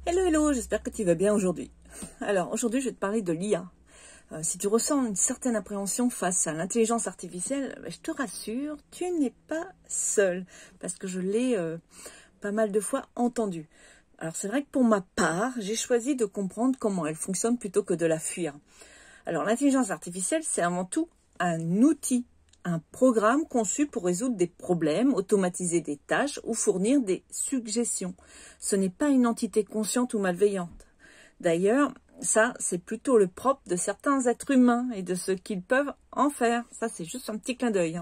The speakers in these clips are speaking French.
Hello, hello, j'espère que tu vas bien aujourd'hui. Alors, aujourd'hui, je vais te parler de l'IA. Si tu ressens une certaine appréhension face à l'intelligence artificielle, je te rassure, tu n'es pas seul, parce que je l'ai pas mal de fois entendu. Alors, c'est vrai que pour ma part, j'ai choisi de comprendre comment elle fonctionne plutôt que de la fuir. Alors, l'intelligence artificielle, c'est avant tout un outil, un programme conçu pour résoudre des problèmes, automatiser des tâches ou fournir des suggestions. Ce n'est pas une entité consciente ou malveillante. D'ailleurs, ça, c'est plutôt le propre de certains êtres humains et de ce qu'ils peuvent en faire. Ça, c'est juste un petit clin d'œil.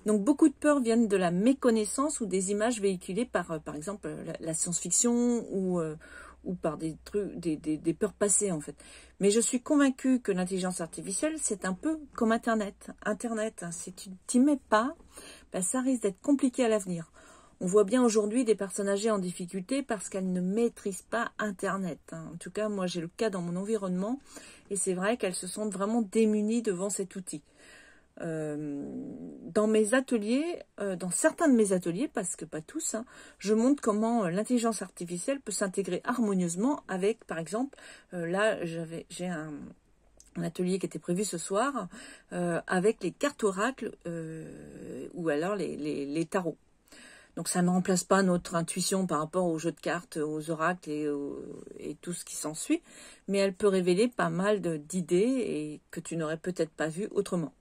Donc, beaucoup de peurs viennent de la méconnaissance ou des images véhiculées par exemple, la science-fiction ou par des trucs, des peurs passées, en fait. Mais je suis convaincue que l'intelligence artificielle, c'est un peu comme Internet. Internet, si tu ne t'y mets pas, ça risque d'être compliqué à l'avenir. On voit bien aujourd'hui des personnes âgées en difficulté parce qu'elles ne maîtrisent pas Internet. En tout cas, moi, j'ai le cas dans mon environnement et c'est vrai qu'elles se sentent vraiment démunies devant cet outil. Dans mes ateliers, dans certains de mes ateliers, parce que pas tous, je montre comment l'intelligence artificielle peut s'intégrer harmonieusement avec, par exemple, là, j'ai un atelier qui était prévu ce soir avec les cartes oracles ou alors les tarots. Donc ça ne remplace pas notre intuition par rapport aux jeux de cartes, aux oracles et tout ce qui s'ensuit, mais elle peut révéler pas mal d'idées et que tu n'aurais peut-être pas vues autrement.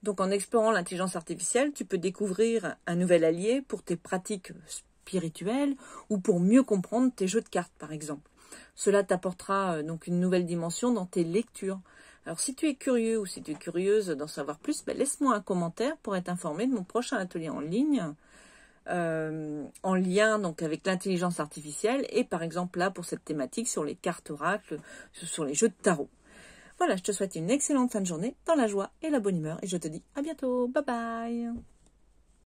Donc en explorant l'intelligence artificielle, tu peux découvrir un nouvel allié pour tes pratiques spirituelles ou pour mieux comprendre tes jeux de cartes par exemple. Cela t'apportera donc une nouvelle dimension dans tes lectures. Alors si tu es curieux ou si tu es curieuse d'en savoir plus, laisse-moi un commentaire pour être informé de mon prochain atelier en ligne. En lien donc avec l'intelligence artificielle et par exemple là pour cette thématique sur les cartes oracles, sur les jeux de tarot. Voilà, je te souhaite une excellente fin de journée dans la joie et la bonne humeur et je te dis à bientôt, bye bye.